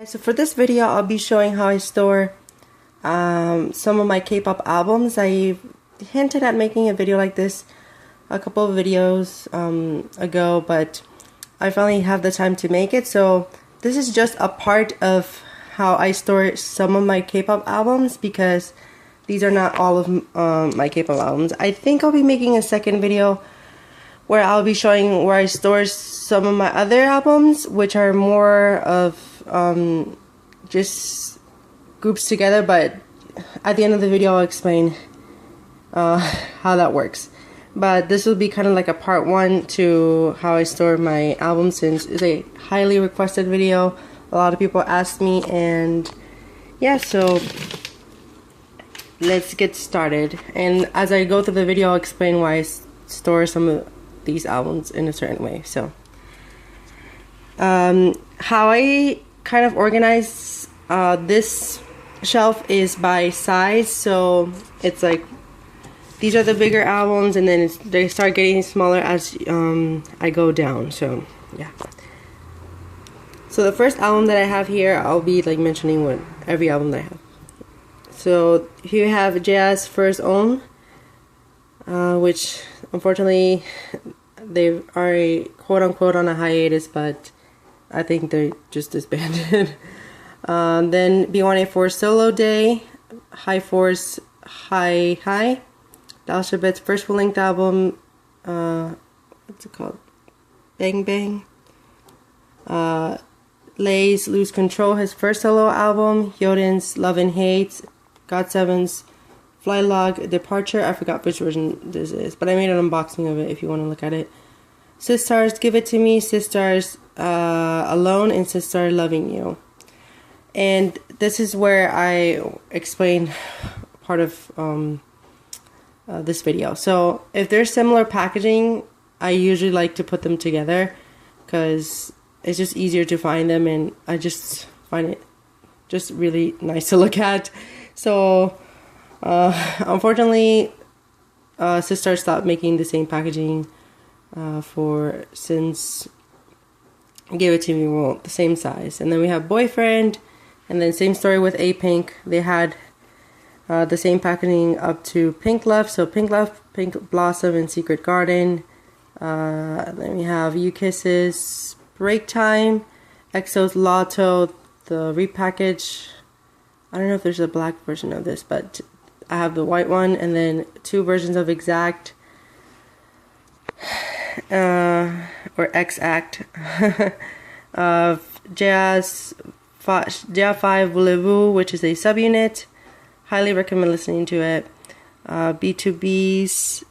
So for this video, I'll be showing how I store some of my K-pop albums. I hinted at making a video like this a couple of videos ago, but I finally have the time to make it. So this is just a part of how I store some of my K-pop albums, because these are not all of my K-pop albums. I think I'll be making a second video where I'll be showing where I store some of my other albums, which are more of just groups together, but at the end of the video I'll explain how that works. But this will be kind of like a part one to how I store my albums, since it's a highly requested video. A lot of people asked me, and yeah, so let's get started. And as I go through the video, I'll explain why I store some of these albums in a certain way. So how I kind of organize this shelf is by size. So it's like these are the bigger albums, and then they start getting smaller as I go down. So yeah. So the first album that I have here, I'll be like mentioning every album that I have. So here you have Jaeha's first own, which unfortunately they are quote unquote on a hiatus, but I think they're just disbanded. Then B1A4 Solo Day, High Force High High, Dalshabet's first full length album, what's it called? Bang Bang. Lay's Lose Control, his first solo album, Hyodin's Love and Hate, GOT7's Flylog Departure. I forgot which version this is, but I made an unboxing of it if you want to look at it. Sistar's Give It To Me, Sistar's Alone, and Sistar Loving You. And this is where I explain part of this video. So if there's similar packaging, I usually like to put them together because it's just easier to find them, and I just find it just really nice to look at. So unfortunately, Sistar stopped making the same packaging since Give It To Me won't the same size. And then we have Boyfriend, and then same story with A-Pink. They had the same packaging up to Pink Love. So Pink Love, Pink Blossom, and Secret Garden. Then we have You Kisses, Break Time, EXO's Lotto, the repackage. I don't know if there's a black version of this, but I have the white one, and then two versions of Exact, or X-Act, of Jaeha's Jaeha 5 Voulez-Vous, which is a subunit. Highly recommend listening to it. B2B's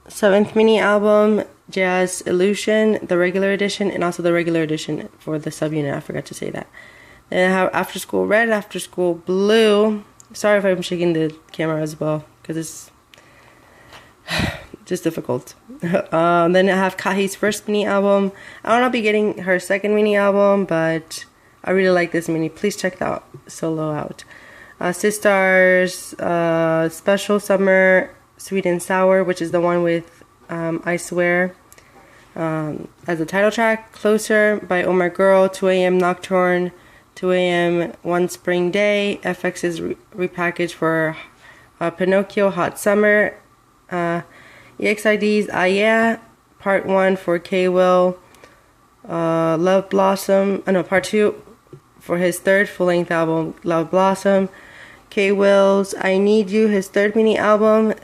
7th mini album, Jaeha's Illusion, the regular edition, and also the regular edition for the subunit. I forgot to say that. Then I have After School Red, After School Blue. Sorry if I'm shaking the camera as well, because it's just difficult. Then I have Kahi's first mini album. I will not be getting her second mini album, but I really like this mini. Please check that solo out. Sistar's Special Summer Sweet and Sour, which is the one with I Swear as the title track. Closer by Oh My Girl, 2 AM Nocturne, 2 AM One Spring Day, FX's repackaged for Pinocchio Hot Summer, EXID's Ah Yeah, Part 1 for K-Will, Love Blossom, Part 2 for his third full-length album, Love Blossom, K-Will's I Need You, his third mini album,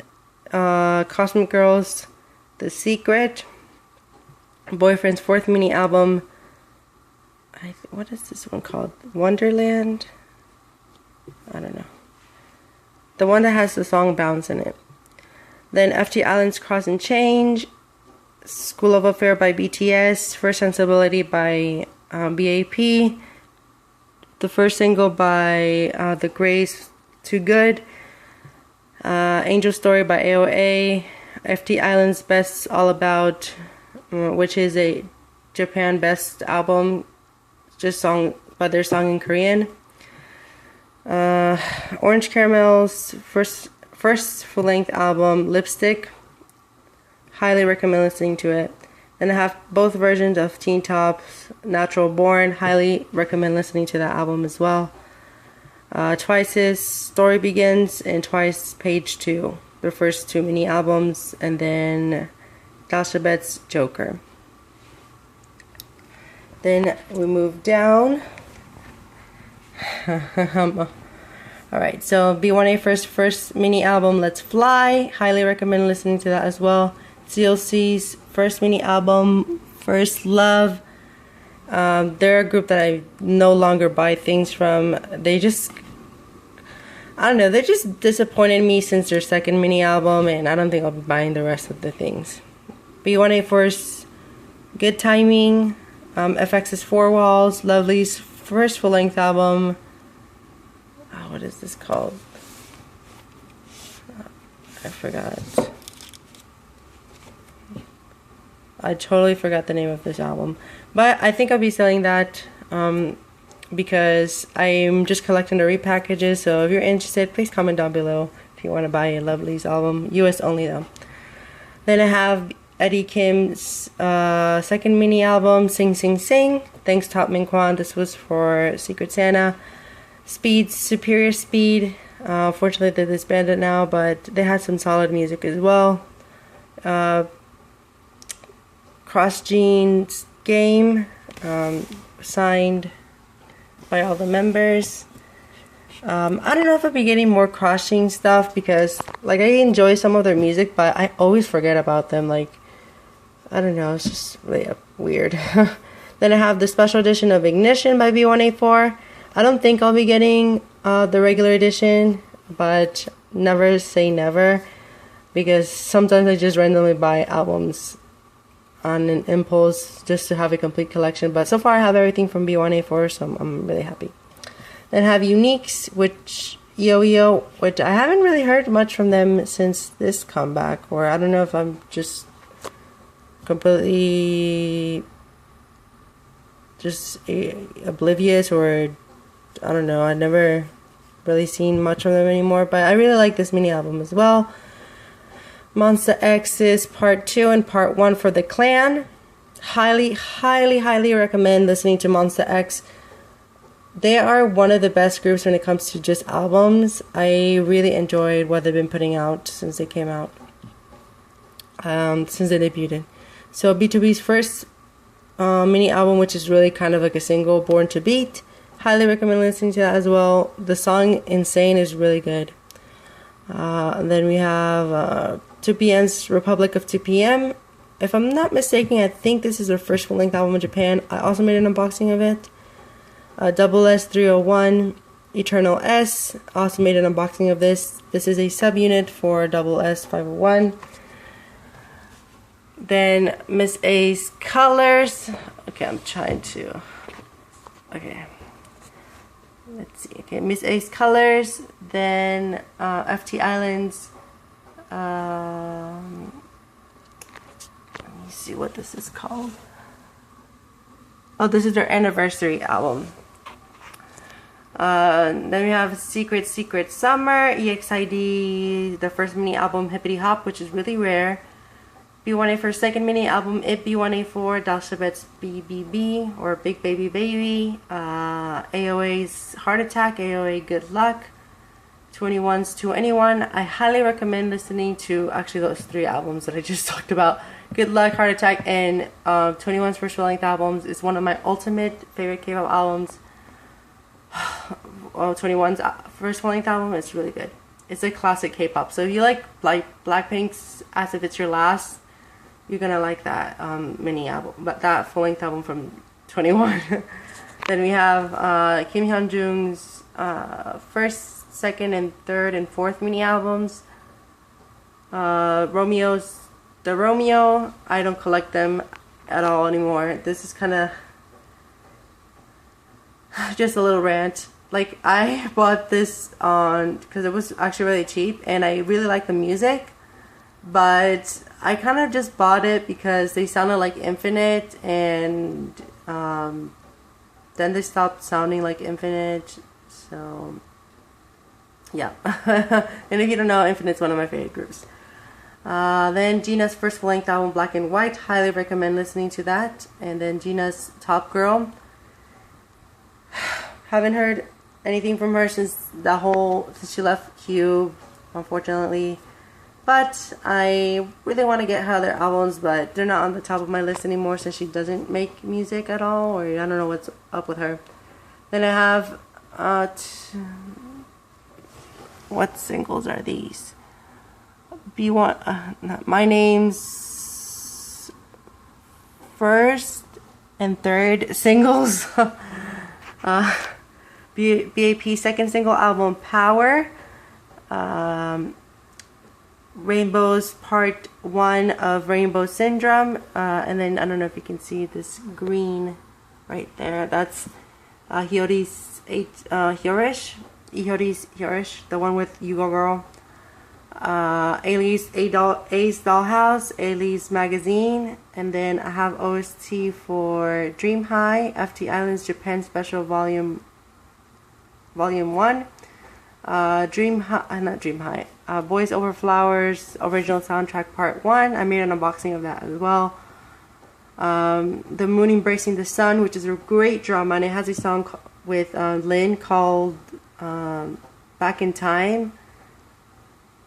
Cosmic Girls, The Secret, Boyfriend's fourth mini album, what is this one called? Wonderland? I don't know. The one that has the song Bounce in it. Then FT Island's Cross and Change, School of Affair by BTS, First Sensibility by BAP, the first single by The Grace, Too Good, Angel Story by AOA, FT Island's Best All About, which is a Japan Best album, just their song in Korean. Orange Caramel's first full-length album, Lipstick. Highly recommend listening to it. Then I have both versions of Teen Top's Natural Born. Highly recommend listening to that album as well. Twice's Story Begins and Twice Page 2. Their first 2 mini albums. And then Dalshabet's Joker. Then we move down. Alright, so B1A first mini album, Let's Fly. Highly recommend listening to that as well. CLC's first mini album, First Love. They're a group that I no longer buy things from. They just, I don't know, they just disappointed me since their second mini album, and I don't think I'll be buying the rest of the things. B1A first, Good Timing. FX's Four Walls. Lovely's first full-length album. What is this called? I forgot. I totally forgot the name of this album. But I think I'll be selling that because I'm just collecting the repackages. So if you're interested, please comment down below if you want to buy a Lovely's album. US only though. Then I have Eddie Kim's second mini album, Sing Sing Sing. Thanks Top Min Kwan. This was for Secret Santa. Speed, Superior Speed. Fortunately, they're disbanded now, but they had some solid music as well. Cross Jeans Game, signed by all the members. I don't know if I'll be getting more Cross Jeans stuff because, like, I enjoy some of their music, but I always forget about them. Like, I don't know, it's just really weird. Then I have the special edition of Ignition by B1A4. I don't think I'll be getting the regular edition, but never say never, because sometimes I just randomly buy albums on an impulse just to have a complete collection. But so far I have everything from B1A4, so I'm really happy. Then I have Uniques, which Yo-Yo, which I haven't really heard much from them since this comeback, or I don't know if I'm just completely just oblivious, or I don't know, I've never really seen much from them anymore, but I really like this mini album as well. Monsta X's Part 2 and Part 1 for the Clan. Highly recommend listening to Monsta X. They are one of the best groups when it comes to just albums. I really enjoyed what they've been putting out since they came out, since they debuted. So B2B's first mini album, which is really kind of like a single, Born to Beat. Highly recommend listening to that as well. The song Insane is really good. And then we have 2PM's Republic of 2PM. If I'm not mistaken, I think this is their first full-length album in Japan. I also made an unboxing of it. Double S 301, Eternal S. Also made an unboxing of this. This is a subunit for Double S 501. Then Miss A's Colors. Okay, I'm trying to. Okay. Let's see. Okay, Miss A's Colors. Then FT Islands. Let me see what this is called. Oh, this is their anniversary album. Then we have Secret Summer, EXID, the first mini album Hippity Hop, which is really rare. B1A for second mini album It B1A4, Dalshabet's BBB or Big Baby Baby, AOA's Heart Attack, AOA Good Luck, 21's To Anyone. I highly recommend listening to actually those three albums that I just talked about. Good Luck, Heart Attack, and 21's first full-length albums is one of my ultimate favorite K-pop albums. 21's first full-length album is really good. It's a classic K-pop. So if you like Blackpink's As If It's Your Last, you're gonna like that mini album, but that full-length album from 21. Then we have Kim Hyunjung's first, second, and third and fourth mini albums. The Romeo, I don't collect them at all anymore. This is kind of just a little rant. Like, I bought this on because it was actually really cheap and I really like the music, but I kind of just bought it because they sounded like Infinite, and then they stopped sounding like Infinite. So yeah. And if you don't know, Infinite's one of my favorite groups. Then Gina's first full-length album, Black and White. Highly recommend listening to that. And then Gina's Top Girl. Haven't heard anything from her since she left Cube, unfortunately. But I really want to get her other albums, but they're not on the top of my list anymore since she doesn't make music at all, or I don't know what's up with her. Then I have, what singles are these? My Name's first and third singles. BAP second single album, Power. Rainbow's part 1 of Rainbow Syndrome, and then I don't know if you can see this green right there. That's Hiyori's Hiyorish, the one with You Go Girl. Ailey's Ace Dollhouse, Ailey's Magazine, and then I have OST for Dream High, FT Islands Japan Special Volume 1. Boys Over Flowers original soundtrack part 1. I made an unboxing of that as well. The Moon Embracing the Sun, which is a great drama, and it has a song with Lynn called Back in Time.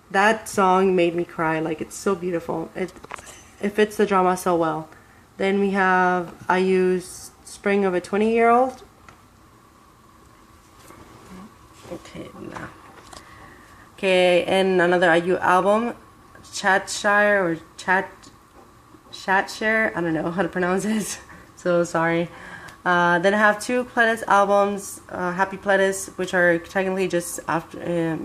That song made me cry. Like, it's so beautiful. It fits the drama so well. Then we have IU's Spring of a 20-Year-Old. Okay, now. Okay, and another IU album, Chatshire. I don't know how to pronounce it, so sorry. Then I have 2 playlist albums, Happy Playlist, which are technically just after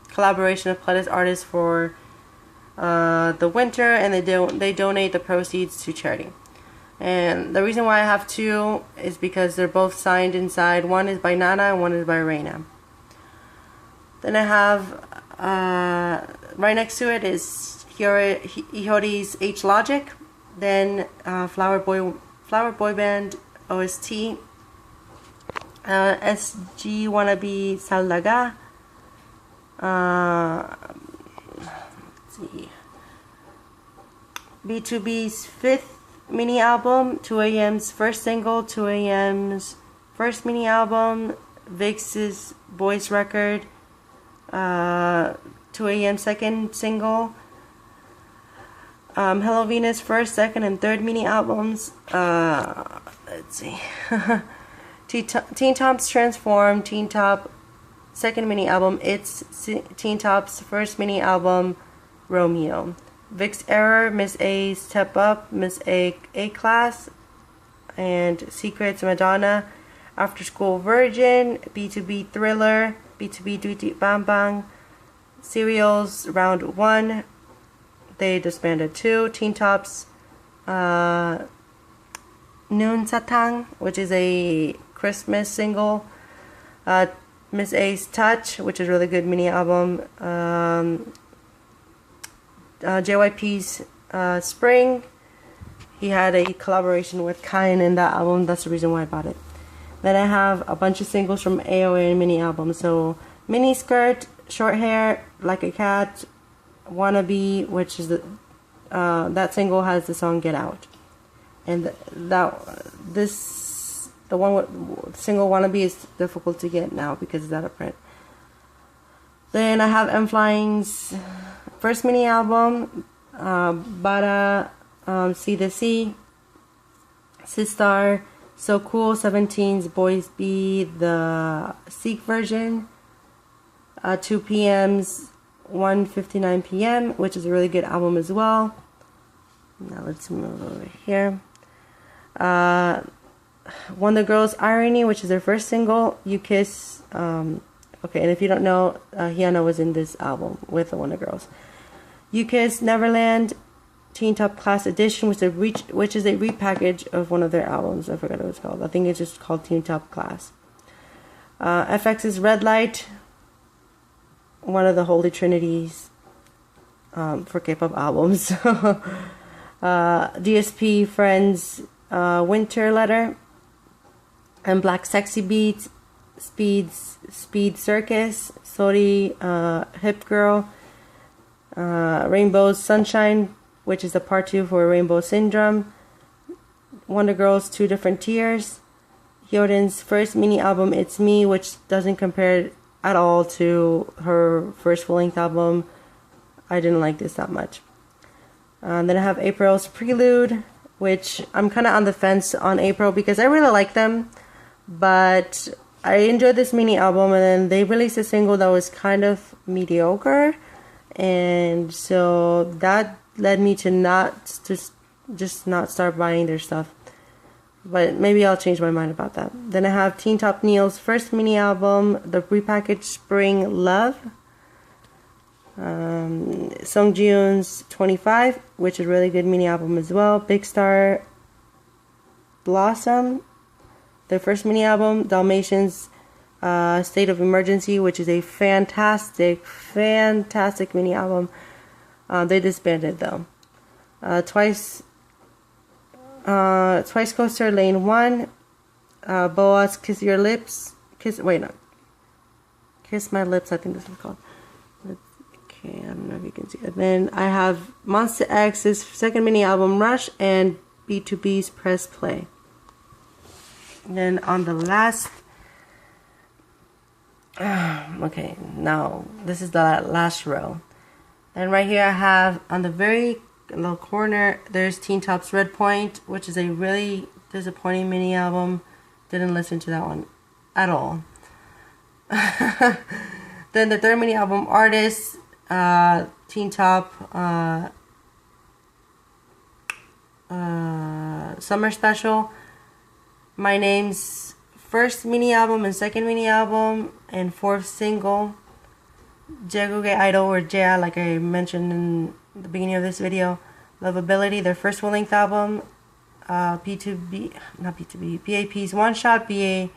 collaboration of playlist artists for the winter, and they donate the proceeds to charity. And the reason why I have 2 is because they're both signed inside. One is by Nana and one is by Reina. Then I have, right next to it is Hiyori's H Logic. Then Flower Boy Band OST. SG Wannabe Salaga. Let's see. B2B's 5th mini album, 2AM's first single, 2AM's first mini album, Vix's voice record, 2AM second single, Hello Venus first, second, and third mini albums. Let's see. Teen Top's Transform, Teen Top second mini album, It's Teen Top's first mini album, Romeo. Vic's Error, Miss A's Step Up, Miss A-Class, and Secrets Madonna, After School Virgin, B2B Thriller, B2B Duty Bang Bang, Serials Round 1, they disbanded 2, Teen Top's Noon Satang, which is a Christmas single, Miss A's Touch, which is a really good mini album, JYP's Spring. He had a collaboration with Kain in that album. That's the reason why I bought it. Then I have a bunch of singles from AOA and mini albums. So Mini Skirt, Short Hair, Like a Cat, Wannabe, which is that single has the song Get Out. And the single Wannabe is difficult to get now because it's out of print. Then I have M Flying's first mini album, Bada, See the Sea, Sistar, So Cool, 17's Boys Be, the Seek version, 2 p.m.'s 1:59 p.m., which is a really good album as well. Now let's move over here. Wonder Girls Irony, which is their first single, You Kiss. Okay, and if you don't know, Hyuna was in this album with the Wonder Girls. You Kiss, Neverland, Teen Top Class Edition, which is a repackage of one of their albums. I forgot what it's called. I think it's just called Teen Top Class. FX's Red Light, one of the Holy Trinities for K-pop albums. DSP Friends, Winter Letter, and Black Sexy Beats, Speed Circus, Sorry, Hip Girl, Rainbow's Sunshine, which is the part 2 for Rainbow Syndrome. Wonder Girl's Two Different Tiers. Hyorin's first mini album, It's Me, which doesn't compare at all to her first full-length album. I didn't like this that much. Then I have April's Prelude, which I'm kind of on the fence on April because I really like them, but I enjoyed this mini album, and then they released a single that was kind of mediocre, and so that led me to not just not start buying their stuff. But maybe I'll change my mind about that. Then I have Teen Top Neil's first mini album, the repackaged Spring Love. Sungjoon's 25, which is a really good mini album as well. Big Star Blossom, their first mini album. Dalmatians State of Emergency, which is a fantastic mini album. They disbanded though. Twice Coaster Lane 1, Boa's Kiss Your Lips, Kiss My Lips, I think this is called. Okay, I don't know if you can see it. Then I have Monster X's second mini album, Rush, and B2B's Press Play. And then on the last, okay, now this is the last row. And right here I have on the very low corner, there's Teen Top's Red Point, which is a really disappointing mini album. Didn't listen to that one at all. Then the third mini album, Artist, Teen Top, Summer Special, My Name's first mini album and second mini album and fourth single, Jaegook의 Idol, or Jia, like I mentioned in the beginning of this video. Lovability, their first full-length album. BAP's One Shot, BAP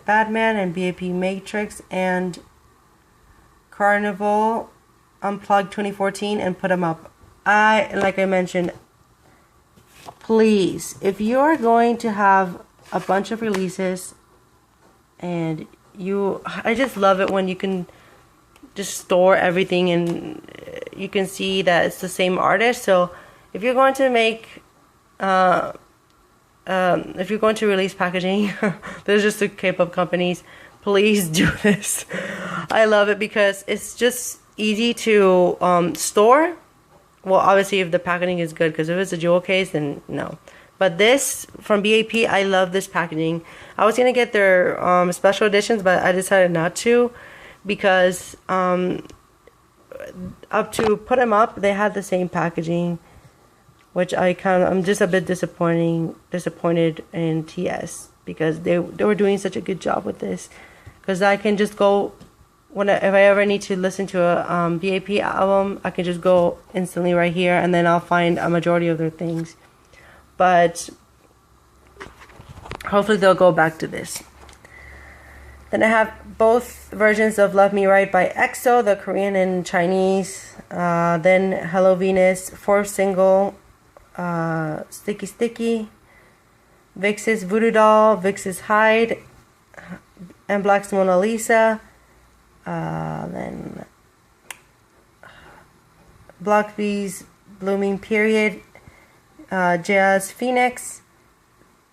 Batman, and BAP Matrix, and Carnival Unplugged 2014, and Put 'Em Up. Like I mentioned, please, if you're going to have a bunch of releases, and I just love it when you can just store everything and you can see that it's the same artist. So if you're going to make if you're going to release packaging, there's just the K-pop companies, please do this. I love it because it's just easy to store. Well, obviously if the packaging is good, because if it's a jewel case, then no. But this from BAP, I love this packaging. I was gonna get their special editions, but I decided not to, because up to Put 'Em Up, they had the same packaging, which I'm just a bit disappointed in TS, because they were doing such a good job with this. Because I can just go if I ever need to listen to a BAP album, I can just go instantly right here, and then I'll find a majority of their things. But hopefully they'll go back to this. Then I have both versions of Love Me Right by EXO, the Korean and Chinese. Then Hello Venus, fourth single, Sticky Sticky. Vix's Voodoo Doll, Vix's Hide, and Black's Mona Lisa. Then Block B's Blooming Period, Jazz Phoenix,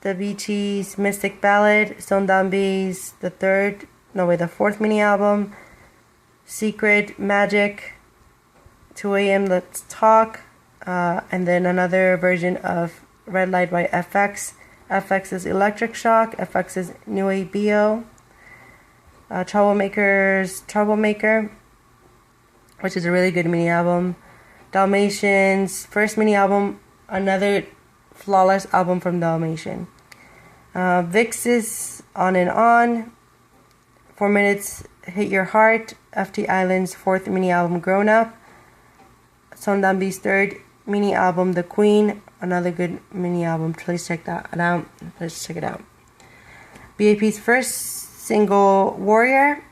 the BT's Mystic Ballad, Sondambi's the fourth mini album, Secret Magic, 2 AM Let's Talk, and then another version of Red Light by FX. FX's Electric Shock, FX's New ABO, Troublemaker's Troublemaker, which is a really good mini album. Dalmatian's first mini album, another flawless album from Dalmatian. Vix's On and On, 4 Minutes Hit Your Heart, FT Island's fourth mini album, Grown Up. Sondambi's third mini album, The Queen, another good mini album. Please check that out. Let's check it out. BAP's first single, Warrior,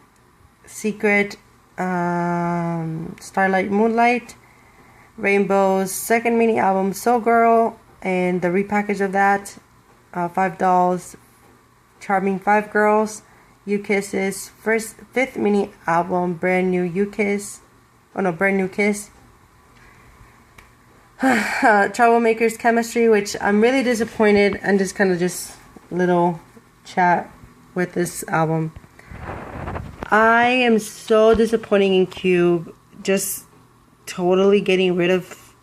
Secret, Starlight Moonlight, Rainbow's second mini album, Soul Girl, and the repackage of that, 5 Dolls, Charming 5 Girls, U-Kiss's fifth mini album, Brand New U-Kiss, Oh no, Brand New Kiss. Troublemaker's Chemistry, which I'm really disappointed, and just kind of just little chat with this album. I am so disappointed in Cube just totally getting rid of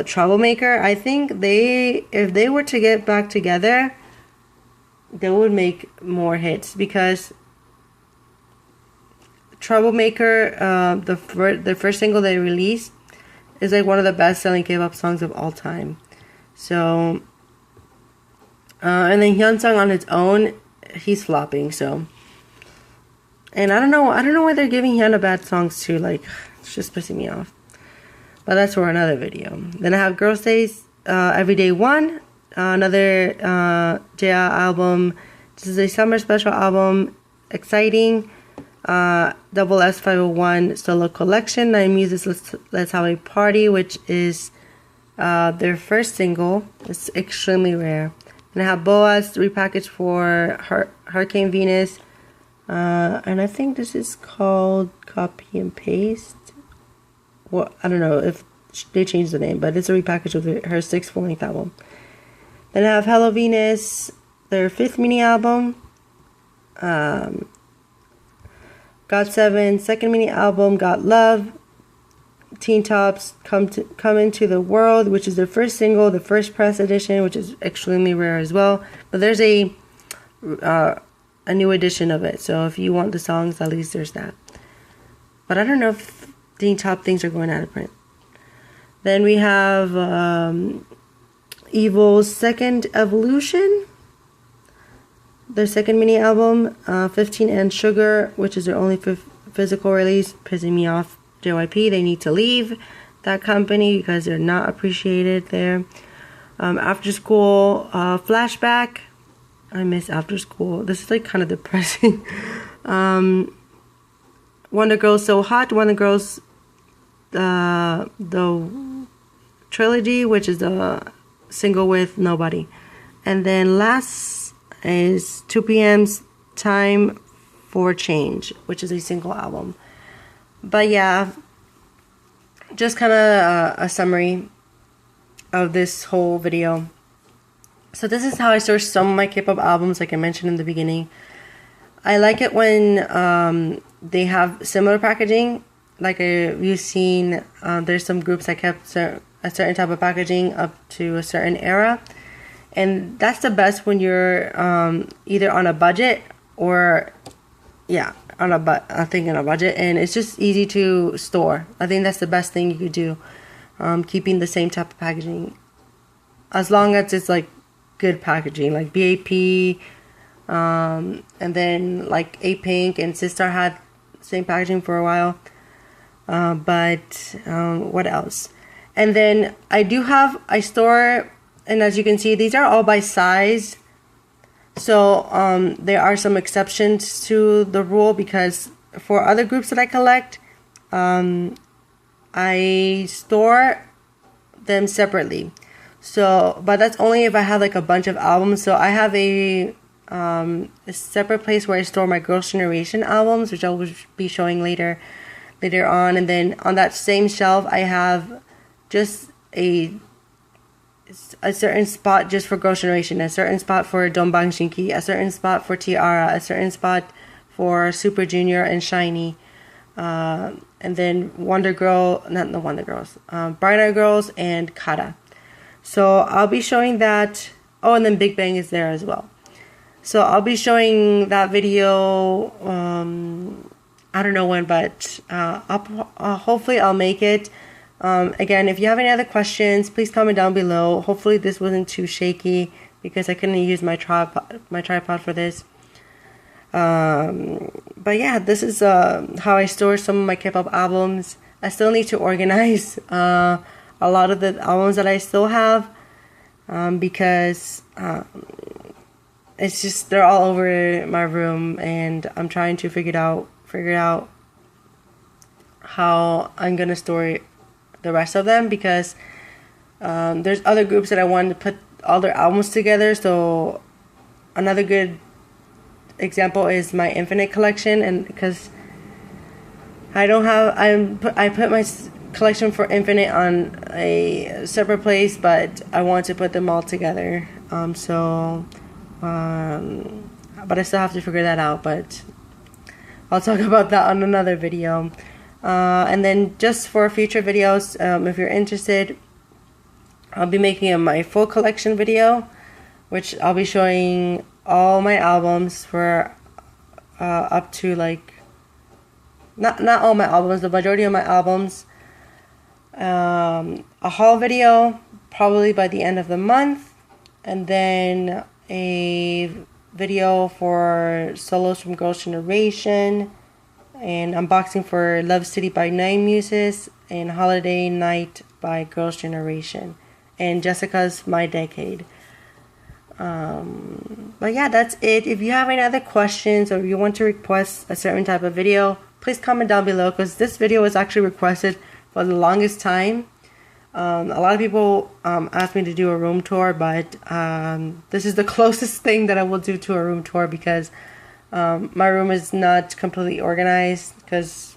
Troublemaker. I think if they were to get back together, they would make more hits, because Troublemaker, the first single they released, is like one of the best selling K-pop songs of all time. So, and then Hyunsung on its own, he's flopping. So, and I don't know why they're giving Hyun a bad songs too. Like, it's just pissing me off. But that's for another video. Then I have Girls' Days, Everyday One, another JA album. This is a summer special album, exciting. Double S501 solo collection, 9 Muses Let's Have a Party, which is their first single. It's extremely rare. And I have Boas repackaged for Hurricane Venus, and I think this is called Copy and Paste. Well, I don't know if they changed the name, but it's a repackage of her 6th full-length album. Then I have Hello Venus, their 5th mini album. GOT7 second mini album, Got Love. Teen Top's Come Into the World, which is their first single, the first press edition, which is extremely rare as well. But there's a new edition of it, so if you want the songs, at least there's that. But I don't know if Teen Top things are going out of print. Then we have Evil's Second Evolution, their second mini album, 15 and Sugar, which is their only physical release. Pissing me off. JYP, they need to leave that company because they're not appreciated there. After School, Flashback. I miss After School. This is like kind of depressing. Wonder Girls So Hot, Wonder Girls the Trilogy, which is the single with Nobody. And then last is 2 PM's Time for Change, which is a single album. But yeah, just kind of a summary of this whole video. So this is how I source some of my K-pop albums, like I mentioned in the beginning. I like it when they have similar packaging. Like you've seen, there's some groups that kept a certain type of packaging up to a certain era. And that's the best when you're either on a budget or, yeah, on a budget, and it's just easy to store. I think that's the best thing you could do, keeping the same type of packaging, as long as it's like good packaging, like BAP, and then like A-Pink and Sistar had the same packaging for a while. But what else? And then I store. And as you can see, these are all by size. So there are some exceptions to the rule, because for other groups that I collect, I store them separately. So, but that's only if I have like a bunch of albums. So I have a separate place where I store my Girls' Generation albums, which I will be showing later on. And then on that same shelf, I have just a certain spot just for Girls' Generation, a certain spot for Dongbang Shinki, a certain spot for Tiara, a certain spot for Super Junior and Shiny, and then Bright Eyed Girls and Kara. So I'll be showing that. Oh, and then Big Bang is there as well. So I'll be showing that video. I don't know when, but hopefully I'll make it. Again, if you have any other questions, please comment down below. Hopefully this wasn't too shaky, because I couldn't use my tripod for this. But yeah, this is how I store some of my K-pop albums. I still need to organize a lot of the albums that I still have, because it's just, they're all over my room, and I'm trying to figure out how I'm gonna store the rest of them, because there's other groups that I wanted to put all their albums together. So another good example is my Infinite collection, and because I don't have. I put my collection for Infinite on a separate place, but I want to put them all together. But I still have to figure that out. But I'll talk about that on another video. And then just for future videos, if you're interested, I'll be making my full collection video, which I'll be showing all my albums for up to like not all my albums, the majority of my albums. A haul video probably by the end of the month, and then a video for solos from Girls' Generation, and unboxing for Love City by Nine Muses, and Holiday Night by Girls' Generation, and Jessica's My Decade. But yeah, that's it. If you have any other questions or you want to request a certain type of video, please comment down below, because this video was actually requested for the longest time. A lot of people asked me to do a room tour, but this is the closest thing that I will do to a room tour, because my room is not completely organized, because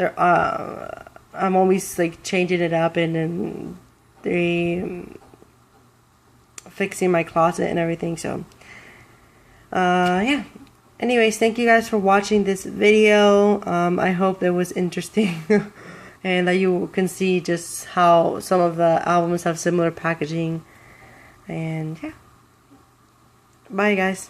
I'm always like changing it up and fixing my closet and everything. So yeah, anyways, thank you guys for watching this video. I hope it was interesting and that you can see just how some of the albums have similar packaging. And yeah, bye guys.